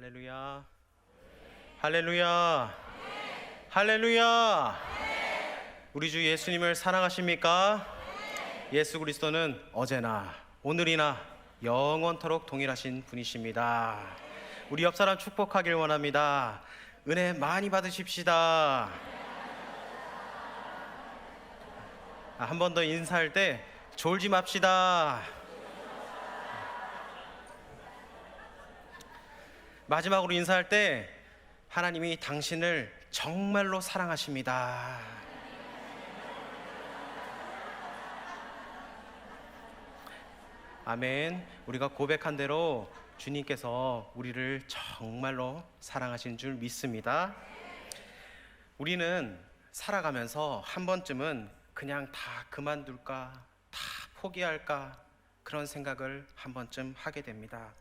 할렐루야. 할렐루야. 할렐루야. 우리 주 예수님을 사랑하십니까? 예수 그리스도는 어제나 오늘이나 영원토록 동일하신 분이십니다. 우리 옆 사람 축복하길 원합니다. 은혜 많이 받으십시다. 한 번 더 인사할 때 졸지 맙시다. 마지막으로 인사할 때 하나님이 당신을 정말로 사랑하십니다. 아멘. 우리가 고백한 대로 주님께서 우리를 정말로 사랑하신 줄 믿습니다. 우리는 살아가면서 한 번쯤은 그냥 다 그만둘까, 다 포기할까 그런 생각을 한 번쯤 하게 됩니다.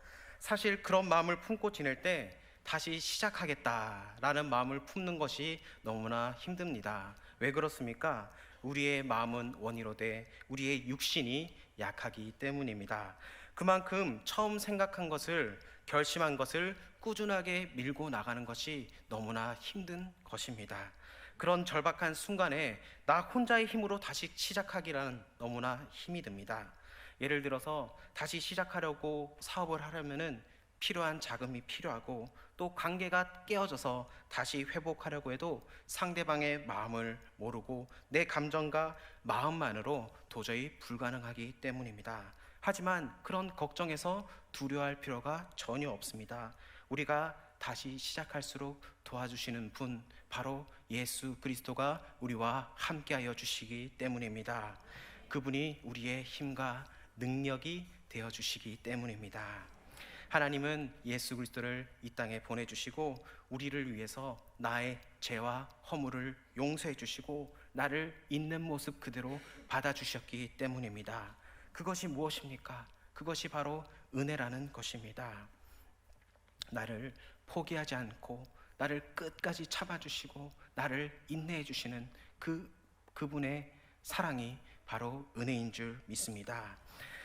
사실 그런 마음을 품고 지낼 때 다시 시작하겠다라는 마음을 품는 것이 너무나 힘듭니다. 왜 그렇습니까? 우리의 마음은 원이로되 우리의 육신이 약하기 때문입니다. 그만큼 처음 생각한 것을, 결심한 것을 꾸준하게 밀고 나가는 것이 너무나 힘든 것입니다. 그런 절박한 순간에 나 혼자의 힘으로 다시 시작하기란 너무나 힘이 듭니다. 예를 들어서 다시 시작하려고 사업을 하려면은 필요한 자금이 필요하고, 또 관계가 깨어져서 다시 회복하려고 해도 상대방의 마음을 모르고 내 감정과 마음만으로 도저히 불가능하기 때문입니다. 하지만 그런 걱정에서 두려워할 필요가 전혀 없습니다. 우리가 다시 시작할수록 도와주시는 분, 바로 예수 그리스도가 우리와 함께하여 주시기 때문입니다. 그분이 우리의 힘과 능력이 되어주시기 때문입니다. 하나님은 예수 그리스도를 이 땅에 보내주시고 우리를 위해서 나의 죄와 허물을 용서해 주시고 나를 있는 모습 그대로 받아주셨기 때문입니다. 그것이 무엇입니까? 그것이 바로 은혜라는 것입니다. 나를 포기하지 않고 나를 끝까지 참아주시고 나를 인내해 주시는 그분의 사랑이 바로 은혜인 줄 믿습니다.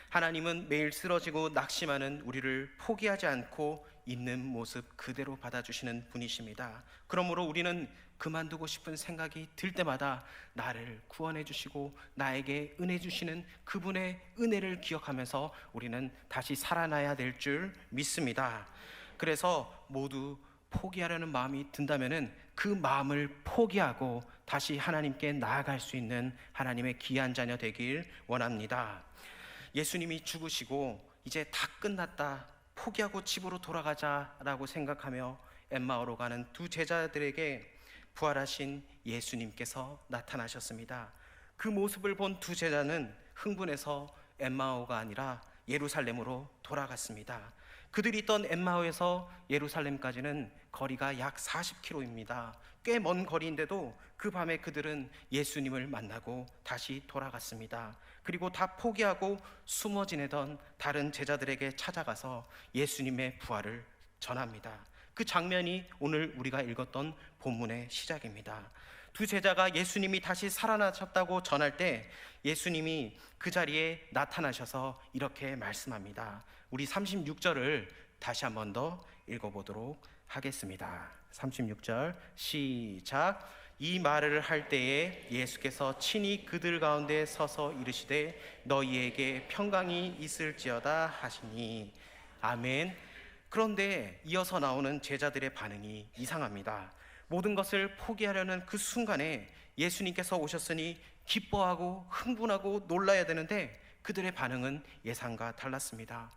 하나님은 매일 쓰러지고 낙심하는 우리를 포기하지 않고 있는 모습 그대로 받아주시는 분이십니다. 그러므로 우리는 그만두고 싶은 생각이 들 때마다 나를 구원해 주시고 나에게 은혜 주시는 그분의 은혜를 기억하면서 우리는 다시 살아나야 될 줄 믿습니다. 그래서 모두 포기하려는 마음이 든다면은 그 마음을 포기하고 다시 하나님께 나아갈 수 있는 하나님의 귀한 자녀 되길 원합니다. 예수님이 죽으시고 이제 다 끝났다, 포기하고 집으로 돌아가자라고 생각하며 엠마오로 가는 두 제자들에게 부활하신 예수님께서 나타나셨습니다. 그 모습을 본 두 제자는 흥분해서 엠마오가 아니라 예루살렘으로 돌아갔습니다. 그들이 있던 엠마오에서 예루살렘까지는 거리가 약 40km입니다. 꽤 먼 거리인데도 그 밤에 그들은 예수님을 만나고 다시 돌아갔습니다. 그리고 다 포기하고 숨어 지내던 다른 제자들에게 찾아가서 예수님의 부활을 전합니다. 그 장면이 오늘 우리가 읽었던 본문의 시작입니다. 두 제자가 예수님이 다시 살아나셨다고 전할 때 예수님이 그 자리에 나타나셔서 이렇게 말씀합니다. 우리 36절을 다시 한 번 더 읽어보도록 하겠습니다. 36절 시작. 이 말을 할 때에 예수께서 친히 그들 가운데 서서 이르시되 너희에게 평강이 있을지어다 하시니. 아멘. 그런데 이어서 나오는 제자들의 반응이 이상합니다. 모든 것을 포기하려는 그 순간에 예수님께서 오셨으니 기뻐하고 흥분하고 놀라야 되는데 그들의 반응은 예상과 달랐습니다.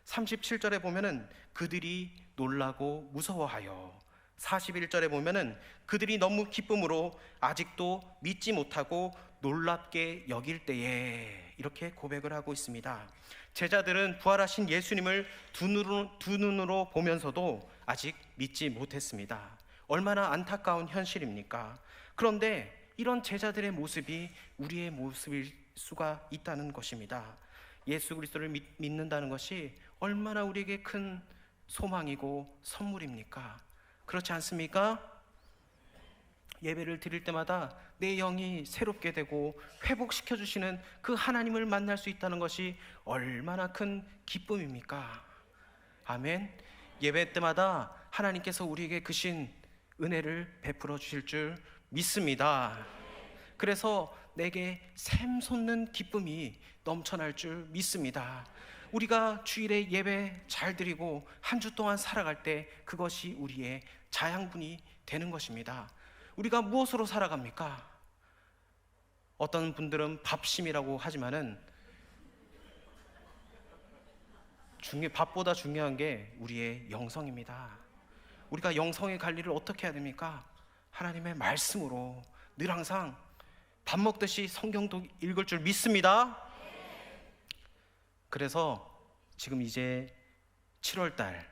37절에 보면은 그들이 놀라고 무서워하여, 41절에 보면은 그들이 너무 기쁨으로 아직도 믿지 못하고 놀랍게 여길 때에, 이렇게 고백을 하고 있습니다. 제자들은 부활하신 예수님을 두 눈으로 보면서도 아직 믿지 못했습니다. 얼마나 안타까운 현실입니까? 그런데 이런 제자들의 모습이 우리의 모습일 수가 있다는 것입니다. 예수 그리스도를 믿는다는 것이 얼마나 우리에게 큰 소망이고 선물입니까? 그렇지 않습니까? 예배를 드릴 때마다 내 영이 새롭게 되고 회복시켜 주시는 그 하나님을 만날 수 있다는 것이 얼마나 큰 기쁨입니까? 아멘. 예배 때마다 하나님께서 우리에게 그신 은혜를 베풀어 주실 줄 믿습니다. 그래서 내게 샘솟는 기쁨이 넘쳐날 줄 믿습니다. 우리가 주일에 예배 잘 드리고 한 주 동안 살아갈 때 그것이 우리의 자양분이 되는 것입니다. 우리가 무엇으로 살아갑니까? 어떤 분들은 밥심이라고 하지만은 밥보다 중요한 게 우리의 영성입니다. 우리가 영성의 관리를 어떻게 해야 됩니까? 하나님의 말씀으로 늘 항상 밥 먹듯이 성경도 읽을 줄 믿습니다. 그래서 지금 이제 7월달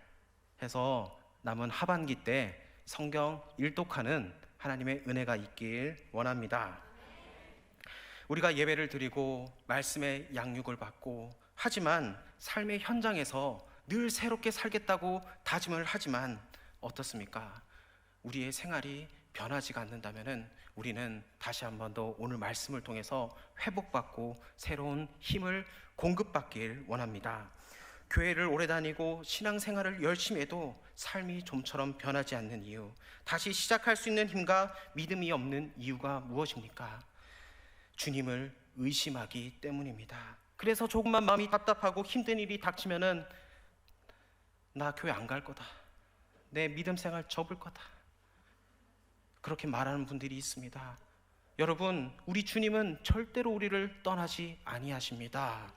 해서 남은 하반기 때 성경 일독하는 하나님의 은혜가 있길 원합니다. 우리가 예배를 드리고 말씀의 양육을 받고 하지만 삶의 현장에서 늘 새롭게 살겠다고 다짐을 하지만 어떻습니까? 우리의 생활이 변하지가 않는다면 우리는 다시 한 번 더 오늘 말씀을 통해서 회복받고 새로운 힘을 공급받길 원합니다. 교회를 오래 다니고 신앙생활을 열심히 해도 삶이 좀처럼 변하지 않는 이유, 다시 시작할 수 있는 힘과 믿음이 없는 이유가 무엇입니까? 주님을 의심하기 때문입니다. 그래서 조금만 마음이 답답하고 힘든 일이 닥치면은 나 교회 안 갈 거다, 내 믿음 생활 접을 거다, 그렇게 말하는 분들이 있습니다. 여러분, 우리 주님은 절대로 우리를 떠나지 아니하십니다.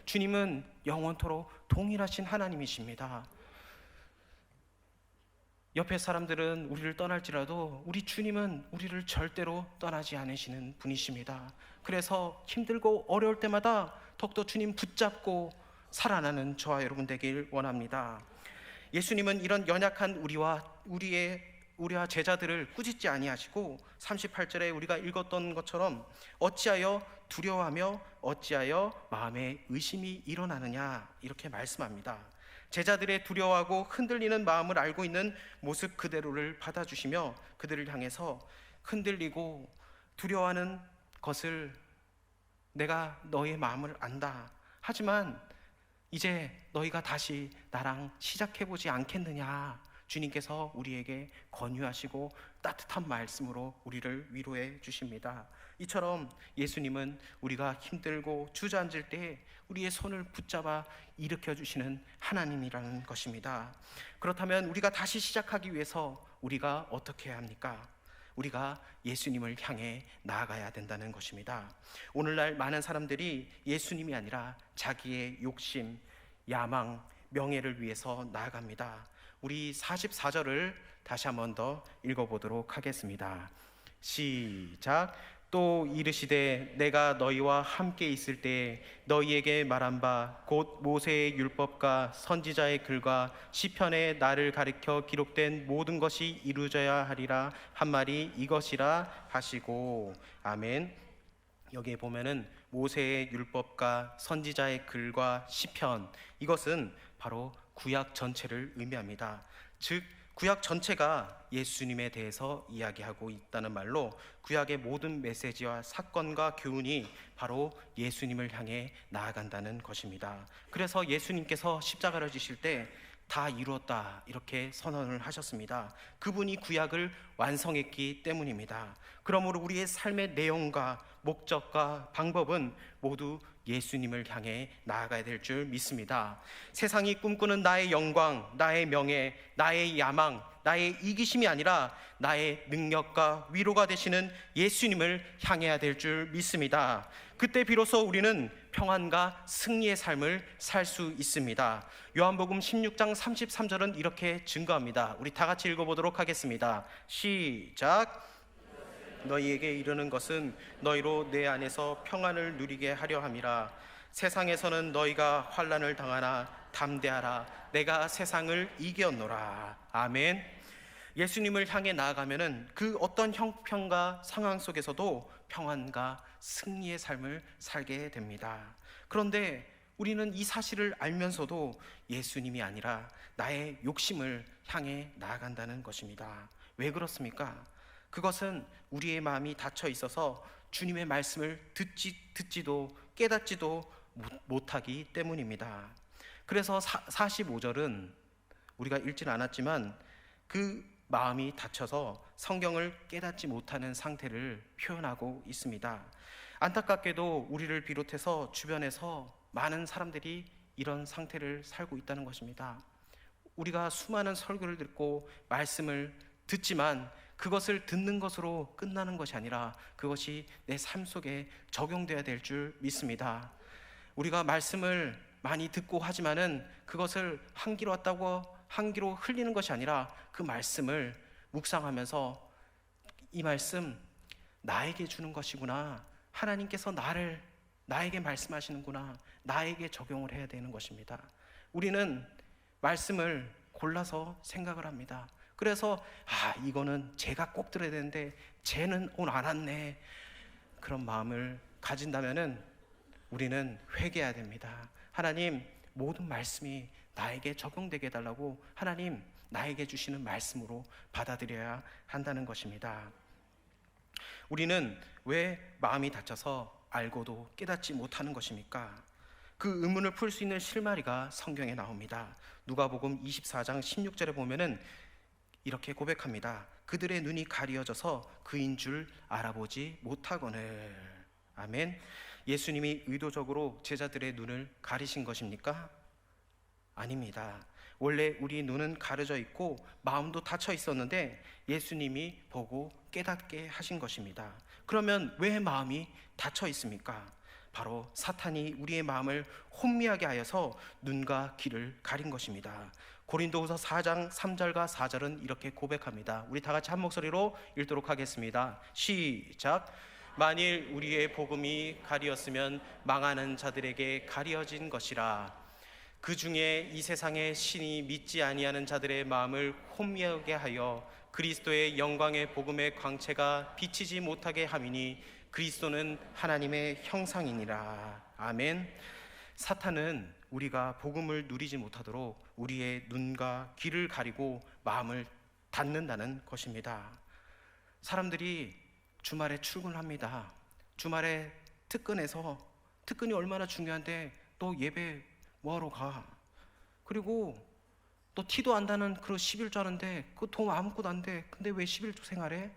주님은 영원토록 동일하신 하나님이십니다. 옆에 사람들은 우리를 떠날지라도 우리 주님은 우리를 절대로 떠나지 않으시는 분이십니다. 그래서 힘들고 어려울 때마다 더욱더 주님 붙잡고 살아나는 저와 여러분 되길 원합니다. 예수님은 이런 연약한 우리와 제자들을 꾸짖지 아니하시고 38절에 우리가 읽었던 것처럼 어찌하여 두려워하며 어찌하여 마음에 의심이 일어나느냐 이렇게 말씀합니다. 제자들의 두려워하고 흔들리는 마음을 알고 있는 모습 그대로를 받아주시며 그들을 향해서 흔들리고 두려워하는 것을 내가 너의 마음을 안다. 하지만 이제 너희가 다시 나랑 시작해보지 않겠느냐. 주님께서 우리에게 권유하시고 따뜻한 말씀으로 우리를 위로해 주십니다. 이처럼 예수님은 우리가 힘들고 주저앉을 때 우리의 손을 붙잡아 일으켜 주시는 하나님이라는 것입니다. 그렇다면 우리가 다시 시작하기 위해서 우리가 어떻게 해야 합니까? 우리가 예수님을 향해 나아가야 된다는 것입니다. 오늘날 많은 사람들이 예수님이 아니라 자기의 욕심, 야망, 명예를 위해서 나아갑니다. 우리 44절을 다시 한 번 더 읽어보도록 하겠습니다. 시작. 또 이르시되 내가 너희와 함께 있을 때 너희에게 말한 바 곧 모세의 율법과 선지자의 글과 시편에 나를 가리켜 기록된 모든 것이 이루어져야 하리라 한 말이 이것이라 하시고. 아멘. 여기에 보면은 모세의 율법과 선지자의 글과 시편, 이것은 바로 구약 전체를 의미합니다. 즉 구약 전체가 예수님에 대해서 이야기하고 있다는 말로 구약의 모든 메시지와 사건과 교훈이 바로 예수님을 향해 나아간다는 것입니다. 그래서 예수님께서 십자가를 지실 때 다 이루었다 이렇게 선언을 하셨습니다. 그분이 구약을 완성했기 때문입니다. 그러므로 우리의 삶의 내용과 목적과 방법은 모두 예수님을 향해 나아가야 될 줄 믿습니다. 세상이 꿈꾸는 나의 영광, 나의 명예, 나의 야망, 나의 이기심이 아니라 나의 능력과 위로가 되시는 예수님을 향해야 될 줄 믿습니다. 그때 비로소 우리는 평안과 승리의 삶을 살 수 있습니다. 요한복음 16장 33절은 이렇게 증거합니다. 우리 다 같이 읽어보도록 하겠습니다. 시작. 너희에게 이르는 것은 너희로 내 안에서 평안을 누리게 하려 함이라. 세상에서는 너희가 환난을 당하나 담대하라. 내가 세상을 이겼노라. 아멘. 예수님을 향해 나아가면은 그 어떤 형편과 상황 속에서도 평안과 승리의 삶을 살게 됩니다. 그런데 우리는 이 사실을 알면서도 예수님이 아니라 나의 욕심을 향해 나아간다는 것입니다. 왜 그렇습니까? 그것은 우리의 마음이 닫혀 있어서 주님의 말씀을 듣지도 깨닫지도 못하기 때문입니다. 그래서 45절은 우리가 읽지는 않았지만 그 마음이 닫혀서 성경을 깨닫지 못하는 상태를 표현하고 있습니다. 안타깝게도 우리를 비롯해서 주변에서 많은 사람들이 이런 상태를 살고 있다는 것입니다. 우리가 수많은 설교를 듣고 말씀을 듣지만 그것을 듣는 것으로 끝나는 것이 아니라 그것이 내 삶 속에 적용돼야 될 줄 믿습니다. 우리가 말씀을 많이 듣고 하지만은 그것을 한 귀로 왔다고 한 귀로 흘리는 것이 아니라 그 말씀을 묵상하면서 이 말씀 나에게 주는 것이구나, 하나님께서 나에게 말씀하시는구나, 나에게 적용을 해야 되는 것입니다. 우리는 말씀을 골라서 생각을 합니다. 그래서 이거는 제가 꼭 들어야 되는데 쟤는 오늘 안 왔네, 그런 마음을 가진다면은 우리는 회개해야 됩니다. 하나님, 모든 말씀이 나에게 적용되게 해달라고 하나님 나에게 주시는 말씀으로 받아들여야 한다는 것입니다. 우리는 왜 마음이 닫혀서 알고도 깨닫지 못하는 것입니까? 그 의문을 풀 수 있는 실마리가 성경에 나옵니다. 누가복음 24장 16절에 보면은 이렇게 고백합니다. 그들의 눈이 가리어져서 그인 줄 알아보지 못하거늘. 아멘. 예수님이 의도적으로 제자들의 눈을 가리신 것입니까? 아닙니다. 원래 우리 눈은 가려져 있고 마음도 닫혀 있었는데 예수님이 보고 깨닫게 하신 것입니다. 그러면 왜 마음이 닫혀 있습니까? 바로 사탄이 우리의 마음을 혼미하게 하여서 눈과 귀를 가린 것입니다. 고린도후서 4장 3절과 4절은 이렇게 고백합니다. 우리 다 같이 한 목소리로 읽도록 하겠습니다. 시작. 만일 우리의 복음이 가리었으면 망하는 자들에게 가리어진 것이라. 그 중에 이 세상의 신이 믿지 아니하는 자들의 마음을 혼미하게 하여 그리스도의 영광의 복음의 광채가 비치지 못하게 함이니 그리스도는 하나님의 형상이니라. 아멘. 사탄은 우리가 복음을 누리지 못하도록 우리의 눈과 귀를 가리고 마음을 닫는다는 것입니다. 사람들이 주말에 출근합니다. 주말에 특근이 얼마나 중요한데 또 예배 뭐하러 가? 그리고 또 티도 안다는 그런 11조 하는데 그 돈 아무것도 안 돼. 근데 왜 11조 생활해?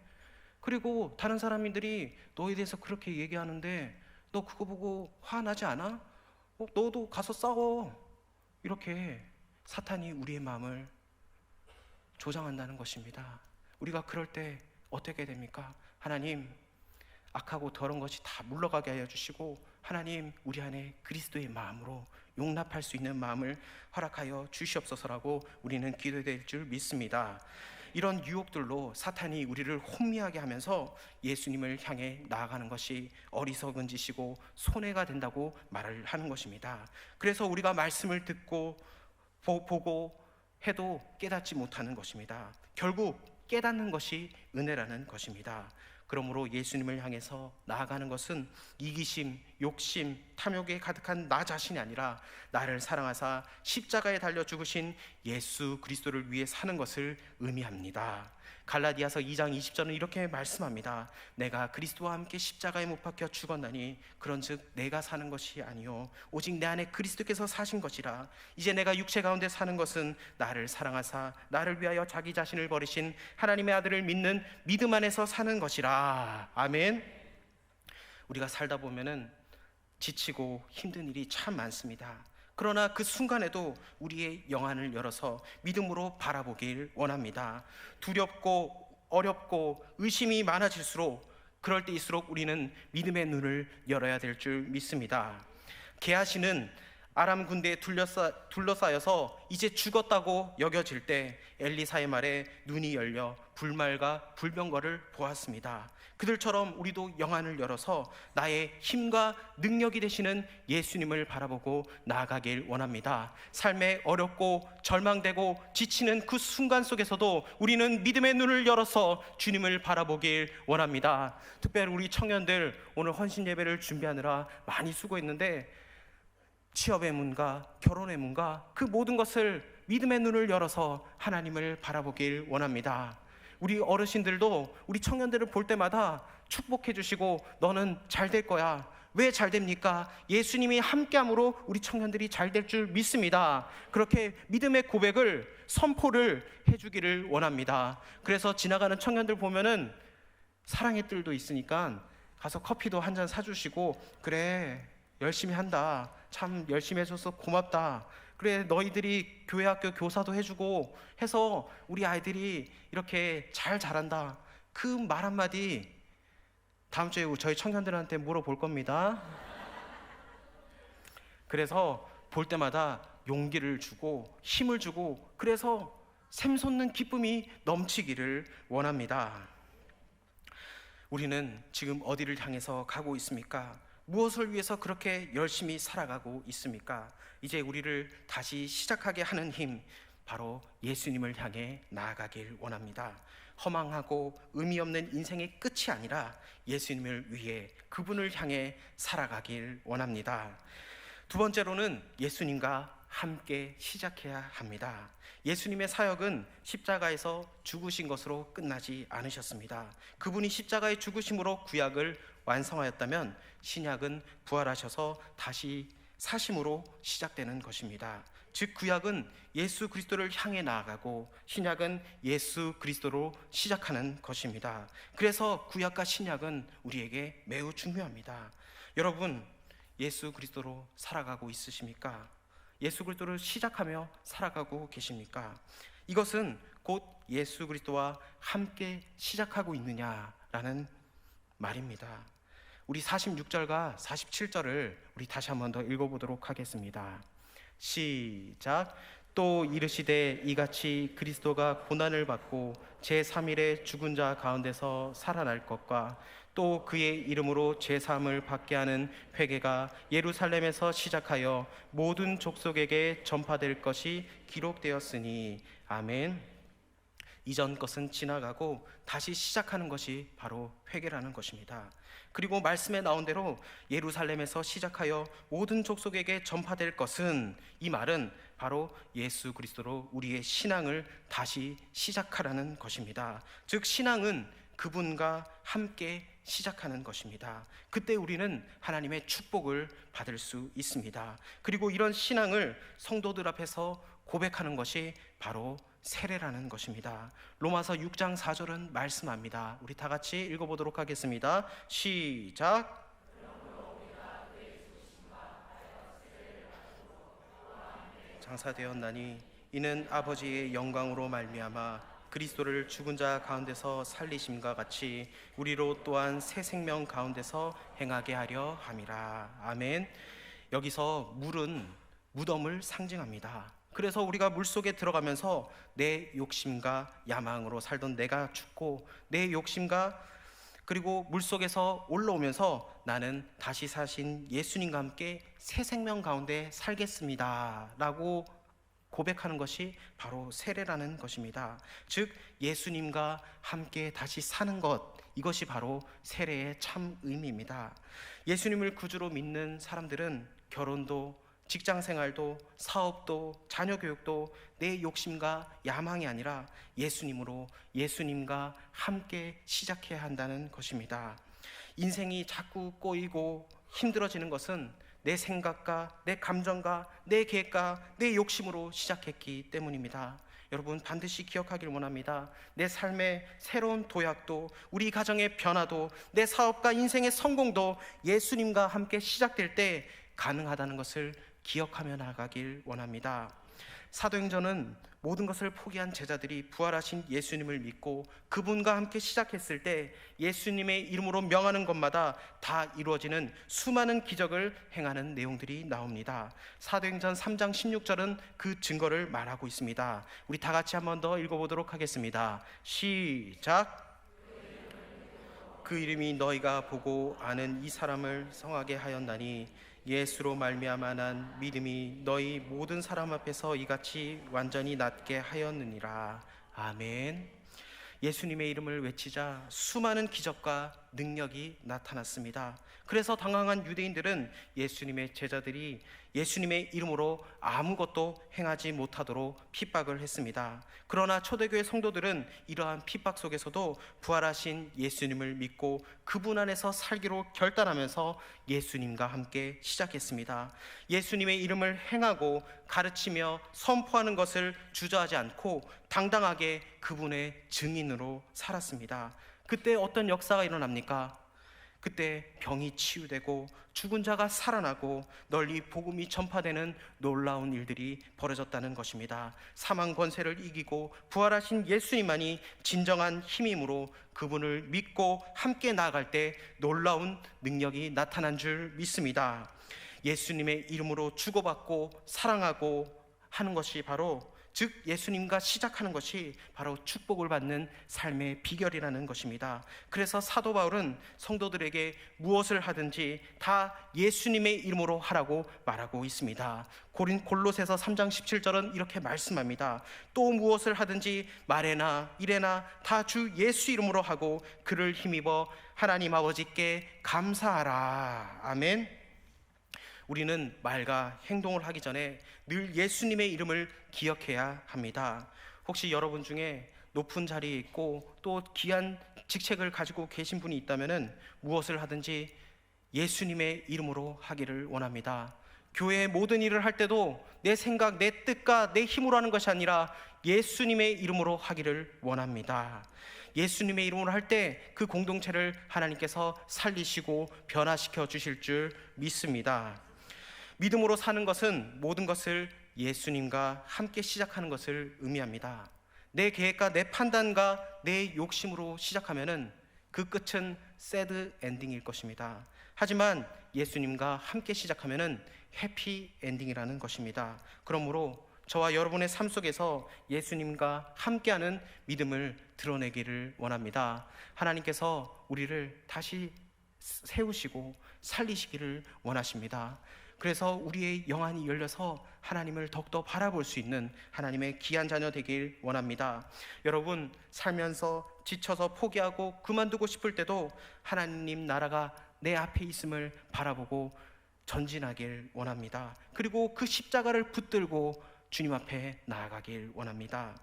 그리고 다른 사람들이 너에 대해서 그렇게 얘기하는데 너 그거 보고 화나지 않아? 너도 가서 싸워. 이렇게 사탄이 우리의 마음을 조장한다는 것입니다. 우리가 그럴 때 어떻게 됩니까? 하나님, 악하고 더러운 것이 다 물러가게 하여 주시고 하나님, 우리 안에 그리스도의 마음으로 용납할 수 있는 마음을 허락하여 주시옵소서라고 우리는 기도될 줄 믿습니다. 이런 유혹들로 사탄이 우리를 혼미하게 하면서 예수님을 향해 나아가는 것이 어리석은 짓이고 손해가 된다고 말을 하는 것입니다. 그래서 우리가 말씀을 듣고 보고 해도 깨닫지 못하는 것입니다. 결국 깨닫는 것이 은혜라는 것입니다. 그러므로 예수님을 향해서 나아가는 것은 이기심, 욕심, 탐욕에 가득한 나 자신이 아니라 나를 사랑하사 십자가에 달려 죽으신 예수 그리스도를 위해 사는 것을 의미합니다. 갈라디아서 2장 20절은 이렇게 말씀합니다. 내가 그리스도와 함께 십자가에 못 박혀 죽었나니 그런즉 내가 사는 것이 아니요 오직 내 안에 그리스도께서 사신 것이라. 이제 내가 육체 가운데 사는 것은 나를 사랑하사 나를 위하여 자기 자신을 버리신 하나님의 아들을 믿는 믿음 안에서 사는 것이라. 아멘. 우리가 살다 보면은 지치고 힘든 일이 참 많습니다. 그러나 그 순간에도 우리의 영안을 열어서 믿음으로 바라보길 원합니다. 두렵고 어렵고 의심이 많아질수록 그럴 때일수록 우리는 믿음의 눈을 열어야 될 줄 믿습니다. 게하시는 아람 군대에 둘러싸여서 이제 죽었다고 여겨질 때 엘리사의 말에 눈이 열려 불말과 불병거를 보았습니다. 그들처럼 우리도 영안을 열어서 나의 힘과 능력이 되시는 예수님을 바라보고 나아가길 원합니다. 삶에 어렵고 절망되고 지치는 그 순간 속에서도 우리는 믿음의 눈을 열어서 주님을 바라보길 원합니다. 특별히 우리 청년들 오늘 헌신 예배를 준비하느라 많이 수고했는데 취업의 문과 결혼의 문과 그 모든 것을 믿음의 눈을 열어서 하나님을 바라보길 원합니다. 우리 어르신들도 우리 청년들을 볼 때마다 축복해 주시고 너는 잘 될 거야. 왜 잘 됩니까? 예수님이 함께함으로 우리 청년들이 잘 될 줄 믿습니다. 그렇게 믿음의 고백을 선포를 해주기를 원합니다. 그래서 지나가는 청년들 보면은 사랑의 뜰도 있으니까 가서 커피도 한 잔 사주시고, 그래 열심히 한다, 참 열심히 해줘서 고맙다, 그래 너희들이 교회 학교 교사도 해주고 해서 우리 아이들이 이렇게 잘 자란다, 그 말 한마디 다음 주에 저희 청년들한테 물어볼 겁니다. 그래서 볼 때마다 용기를 주고 힘을 주고, 그래서 샘솟는 기쁨이 넘치기를 원합니다. 우리는 지금 어디를 향해서 가고 있습니까? 무엇을 위해서 그렇게 열심히 살아가고 있습니까? 이제 우리를 다시 시작하게 하는 힘, 바로 예수님을 향해 나아가길 원합니다. 허망하고 의미 없는 인생의 끝이 아니라 예수님을 위해, 그분을 향해 살아가길 원합니다. 두 번째로는 예수님과 함께 시작해야 합니다. 예수님의 사역은 십자가에서 죽으신 것으로 끝나지 않으셨습니다. 그분이 십자가의 죽으심으로 구약을 완성하였다면 신약은 부활하셔서 다시 사심으로 시작되는 것입니다. 즉 구약은 예수 그리스도를 향해 나아가고 신약은 예수 그리스도로 시작하는 것입니다. 그래서 구약과 신약은 우리에게 매우 중요합니다. 여러분, 예수 그리스도로 살아가고 있으십니까? 예수 그리스도를 시작하며 살아가고 계십니까? 이것은 곧 예수 그리스도와 함께 시작하고 있느냐라는 말입니다. 우리 46절과 47절을 우리 다시 한 번 더 읽어보도록 하겠습니다. 시작. 또 이르시되 이같이 그리스도가 고난을 받고 제3일에 죽은 자 가운데서 살아날 것과 또 그의 이름으로 제사함을 받게 하는 회개가 예루살렘에서 시작하여 모든 족속에게 전파될 것이 기록되었으니 아멘. 이전 것은 지나가고 다시 시작하는 것이 바로 회개라는 것입니다. 그리고 말씀에 나온 대로 예루살렘에서 시작하여 모든 족속에게 전파될 것은, 이 말은 바로 예수 그리스도로 우리의 신앙을 다시 시작하라는 것입니다. 즉 신앙은 그분과 함께 시작하는 것입니다. 그때 우리는 하나님의 축복을 받을 수 있습니다. 그리고 이런 신앙을 성도들 앞에서 고백하는 것이 바로 세례라는 것입니다. 로마서 6장 4절은 말씀합니다. 우리 다 같이 읽어보도록 하겠습니다. 시작. 장사되었나니 이는 아버지의 영광으로 말미암아 그리스도를 죽은 자 가운데서 살리심과 같이 우리로 또한 새 생명 가운데서 행하게 하려 함이라. 아멘. 여기서 물은 무덤을 상징합니다. 그래서 우리가 물속에 들어가면서 내 욕심과 야망으로 살던 내가 죽고, 내 욕심과 그리고 물속에서 올라오면서 나는 다시 사신 예수님과 함께 새 생명 가운데 살겠습니다 라고 고백하는 것이 바로 세례라는 것입니다. 즉 예수님과 함께 다시 사는 것, 이것이 바로 세례의 참 의미입니다. 예수님을 구주로 믿는 사람들은 결혼도, 직장생활도, 사업도, 자녀교육도 내 욕심과 야망이 아니라 예수님으로, 예수님과 함께 시작해야 한다는 것입니다. 인생이 자꾸 꼬이고 힘들어지는 것은 내 생각과 내 감정과 내 계획과 내 욕심으로 시작했기 때문입니다. 여러분 반드시 기억하길 원합니다. 내 삶의 새로운 도약도, 우리 가정의 변화도, 내 사업과 인생의 성공도 예수님과 함께 시작될 때 가능하다는 것을 기억하며 나가길 원합니다. 사도행전은 모든 것을 포기한 제자들이 부활하신 예수님을 믿고 그분과 함께 시작했을 때 예수님의 이름으로 명하는 것마다 다 이루어지는 수많은 기적을 행하는 내용들이 나옵니다. 사도행전 3장 16절은 그 증거를 말하고 있습니다. 우리 다 같이 한 번 더 읽어보도록 하겠습니다. 시작. 그 이름이 너희가 보고 아는 이 사람을 성하게 하였나니 예수로 말미암아 난 믿음이 너희 모든 사람 앞에서 이같이 완전히 낫게 하였느니라. 아멘. 예수님의 이름을 외치자 수많은 기적과 능력이 나타났습니다. 그래서 당황한 유대인들은 예수님의 제자들이 예수님의 이름으로 아무것도 행하지 못하도록 핍박을 했습니다. 그러나 초대교회 성도들은 이러한 핍박 속에서도 부활하신 예수님을 믿고 그분 안에서 살기로 결단하면서 예수님과 함께 시작했습니다. 예수님의 이름을 행하고 가르치며 선포하는 것을 주저하지 않고 당당하게 그분의 증인으로 살았습니다. 그때 어떤 역사가 일어납니까? 그때 병이 치유되고 죽은 자가 살아나고 널리 복음이 전파되는 놀라운 일들이 벌어졌다는 것입니다. 사망 권세를 이기고 부활하신 예수님만이 진정한 힘이므로 그분을 믿고 함께 나아갈 때 놀라운 능력이 나타난 줄 믿습니다. 예수님의 이름으로 주고받고 사랑하고 하는 것이 바로, 즉 예수님과 시작하는 것이 바로 축복을 받는 삶의 비결이라는 것입니다. 그래서 사도 바울은 성도들에게 무엇을 하든지 다 예수님의 이름으로 하라고 말하고 있습니다. 골로새서 3장 17절은 이렇게 말씀합니다. 또 무엇을 하든지 말에나 일에나 다 주 예수 이름으로 하고 그를 힘입어 하나님 아버지께 감사하라. 아멘. 우리는 말과 행동을 하기 전에 늘 예수님의 이름을 기억해야 합니다. 혹시 여러분 중에 높은 자리에 있고 또 귀한 직책을 가지고 계신 분이 있다면 무엇을 하든지 예수님의 이름으로 하기를 원합니다. 교회의 모든 일을 할 때도 내 생각, 내 뜻과 내 힘으로 하는 것이 아니라 예수님의 이름으로 하기를 원합니다. 예수님의 이름으로 할 때 그 공동체를 하나님께서 살리시고 변화시켜 주실 줄 믿습니다. 믿음으로 사는 것은 모든 것을 예수님과 함께 시작하는 것을 의미합니다. 내 계획과 내 판단과 내 욕심으로 시작하면은 그 끝은 새드 엔딩일 것입니다. 하지만 예수님과 함께 시작하면은 해피 엔딩이라는 것입니다. 그러므로 저와 여러분의 삶 속에서 예수님과 함께하는 믿음을 드러내기를 원합니다. 하나님께서 우리를 다시 세우시고 살리시기를 원하십니다. 그래서 우리의 영안이 열려서 하나님을 더욱더 바라볼 수 있는 하나님의 귀한 자녀 되길 원합니다. 여러분, 살면서 지쳐서 포기하고 그만두고 싶을 때도 하나님 나라가 내 앞에 있음을 바라보고 전진하길 원합니다. 그리고 그 십자가를 붙들고 주님 앞에 나아가길 원합니다.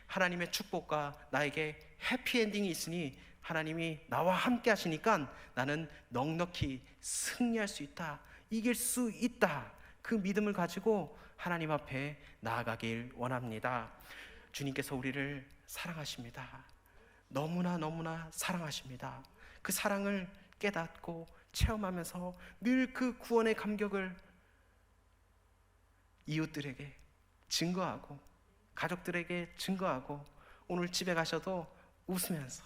하나님의 축복과 나에게 해피엔딩이 있으니 하나님이 나와 함께 하시니까 나는 넉넉히 승리할 수 있다, 이길 수 있다, 그 믿음을 가지고 하나님 앞에 나아가길 원합니다. 주님께서 우리를 사랑하십니다. 너무나 사랑하십니다. 그 사랑을 깨닫고 체험하면서 늘 그 구원의 감격을 이웃들에게 증거하고 가족들에게 증거하고 오늘 집에 가셔도 웃으면서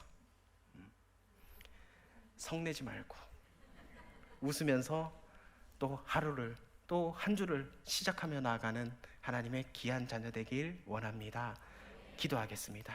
성내지 말고 웃으면서 또 하루를 또 한 주를 시작하며 나아가는 하나님의 귀한 자녀 되길 원합니다. 기도하겠습니다.